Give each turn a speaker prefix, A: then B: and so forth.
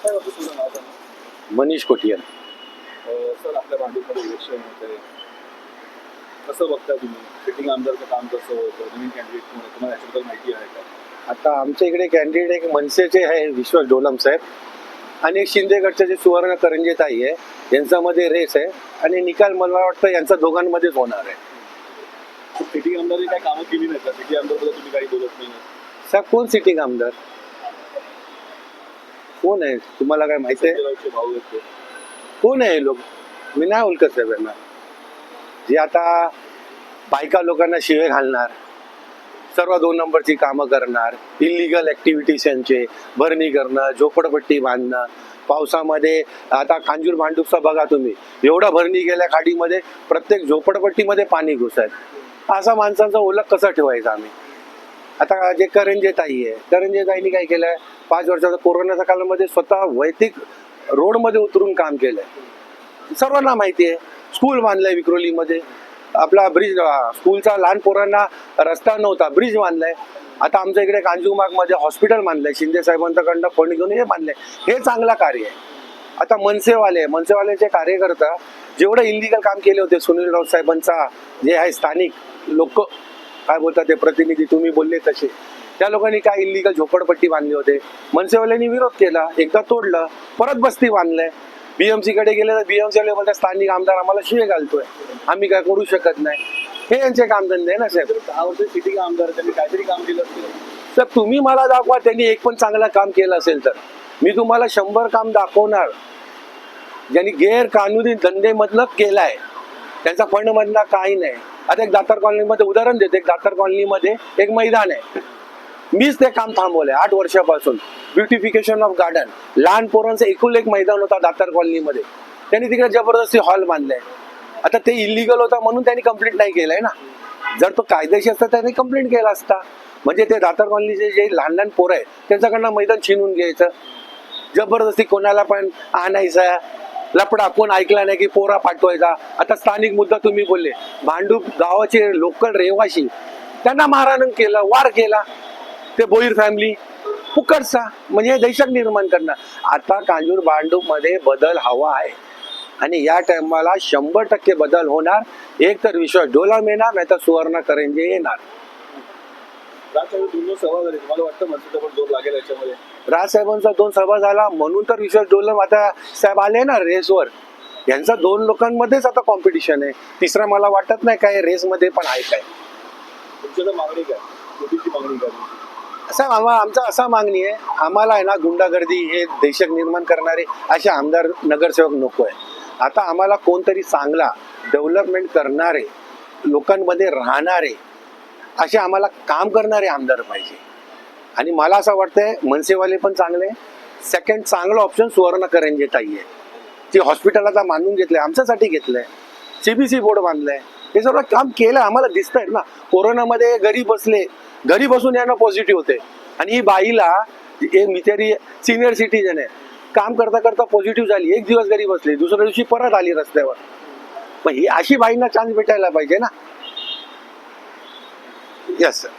A: काय होतं तुझं नाव सांग.
B: मनीष कोटियाल.
A: सर आपल्या भांडूपमध्ये इलेक्शन होतंय, कसं बघताय तुम्ही? सिटिंग आमदारचं काम कसं होतं, नवीन कॅन्डिडेट कोण आहे, तुम्हाला याच्याबद्दल माहिती आहे का?
B: आता आमच्या इकडे कॅन्डिडेट एक मनसेचे आहे विश्वास डोलम साहेब, आणि एक शिंदेगडचे जे सुवर्ण करंजेताई आहे, यांच्यामध्ये रेस आहे आणि निकाल मला वाटतं यांचा दोघांमध्येच होणार आहे.
A: सिटिंग आमदारने काय कामं केली नाही का? सिटी आमदारबद्दल तुम्ही काही बोलत नाही.
B: साहेब कोण सिटिंग आमदार कोण आहे, तुम्हाला काय माहिती आहे?
A: संजय राऊतचे भाऊ आहेत ते.
B: कोण आहे लोक? मी नाही ओळखत साहेब यांना. जे आता बायका लोकांना शिवे घालणार, सर्व 2 नंबरची कामं करणार, इलिगल ऍक्टिव्हिटीज यांचे भरणी करणं, झोपडपट्टी बांधणं, पावसामध्ये आता कांजूर भांडूपचा बघा तुम्ही, एवढा भरणी गेल्या खाडीमध्ये, प्रत्येक झोपडपट्टीमध्ये पाणी घुसत. असा माणसांचा ओळख कसा ठेवायचा आम्ही? आता जे करंजेताई आहे, करंजेताईंनी काय केलंय, 5 वर्षाचा कोरोनाच्या काळामध्ये स्वतः वैयक्तिक रोडमध्ये उतरून काम केलंय. सर्वांना माहिती आहे. स्कूल बांधलंय विक्रोलीमध्ये, आपला ब्रिज, स्कूलचा लहान पोरांना रस्ता नव्हता, ब्रिज बांधलाय. आता आमच्या इकडे कांजूमार्गमध्ये हॉस्पिटल बांधलंय, शिंदे साहेबांकडनं फंड घेऊन हे बांधलंय. हे चांगलं कार्य आहे. आता मनसेवाल्याचे कार्यकर्ता जेवढं इलिगल काम केले होते, सुनील राऊत साहेबांचा जे आहे स्थानिक लोक काय बोलतात ते प्रतिनिधी, तुम्ही बोलले तसे, त्या लोकांनी काय इलिगल झोपडपट्टी बांधली होते, मनसेवाल्यांनी विरोध केला, एकदा तोडलं, परत बस्ती बांधलंय. बीएमसी कडे गेले तर बीएमसी वाले बोलतात स्थानिक आमदार आम्हाला शिवे घालतोय, आम्ही काय करू शकत नाही. हे यांचे कामधंदे आहे ना साहेब.
A: 10 वर्ष सिटिंग आमदार त्यांनी काहीतरी काम केलं असेल.
B: साहेब तुम्ही मला दाखवा त्यांनी एक पण चांगलं काम केलं असेल तर, मी तुम्हाला 100 काम दाखवणार ज्यांनी गैरकानूनी धंदेमधलं केलाय. त्यांचा फंड मधला काही नाही. आता एक दातार कॉलनीमध्ये उदाहरण देते, एक दातार कॉलनीमध्ये एक मैदान आहे, मीच ते काम थांबवलंय 8 वर्षापासून. ब्युटिफिकेशन ऑफ गार्डन, लहान पोरांचं एक मैदान होता दातार कॉलनीमध्ये, त्यांनी तिकडे जबरदस्ती हॉल बांधलाय. आता ते इलिगल होता म्हणून त्यांनी कंप्लेंट नाही केलंय ना. जर तो कायदेशीर असता त्यांनी कंप्लेंट केला असता. म्हणजे ते दातार कॉलनीचे जे लहान लहान पोरं आहे त्यांच्याकडनं मैदान छीनून घ्यायचं, जबरदस्ती कोणाला पण आणायचं, लपडा कोण ऐकला नाही की पोरा पाठवायचा. आता स्थानिक मुद्दा तुम्ही बोलले, भांडूप गावाचे लोकल रहिवासी त्यांना मारहाण केलं, वार केला, ते बोईर फॅमिली फुकटचा, म्हणजे दहशत निर्माण करणं. आता कांजूर भांडूप मध्ये बदल हवा आहे आणि या टायमाला 100% बदल होणार. एक तर विश्वास डोलम येणार, नाही तर सुवर्ण करंजे येणार.
A: राजसाहेब 2 सभा झाली, तुम्हाला वाटतं मनसेचा पण जोर लागेल याच्यामध्ये?
B: राजसाहेबांचा 2 सभा झाला म्हणून तर विश्वास डोलम आता साहेब आले ना रेसवर. यांचा 2 लोकांमध्येच आता कॉम्पिटिशन आहे, तिसरा मला वाटत नाही काय रेसमध्ये पण आहे काय.
A: तुमच्या मागणी काय, छोटीशी मागणी काय?
B: साहेब आमचा असा मागणी आहे, आम्हाला आहे ना गुंडागर्दी हे दहशत निर्माण करणारे असे आमदार नगरसेवक नको आहे. आता आम्हाला कोणतरी चांगला डेव्हलपमेंट करणारे, लोकांमध्ये राहणारे, असे आम्हाला काम करणारे आमदार पाहिजे. आणि मला असं वाटतंय मनसेवाले पण चांगले. सेकंड चांगलं ऑप्शन सुवर्ण करंजेताई आहे, ती हॉस्पिटल आता बांधून घेतलंय, आमच्यासाठी घेतलंय, CBC बोर्ड बांधलंय, हे सगळं काम केलं, आम्हाला दिसतंय ना. कोरोनामध्ये घरी बसले, घरी बसून यांना पॉझिटिव्ह होते, आणि ही बाईला बिचारी सिनियर सिटीजन आहे, काम करता करता पॉझिटिव्ह झाली, 1 दिवस घरी बसली, दुसऱ्या दिवशी परत आली रस्त्यावर. मग ही अशी बाईंना चान्स भेटायला पाहिजे ना. Yes sir.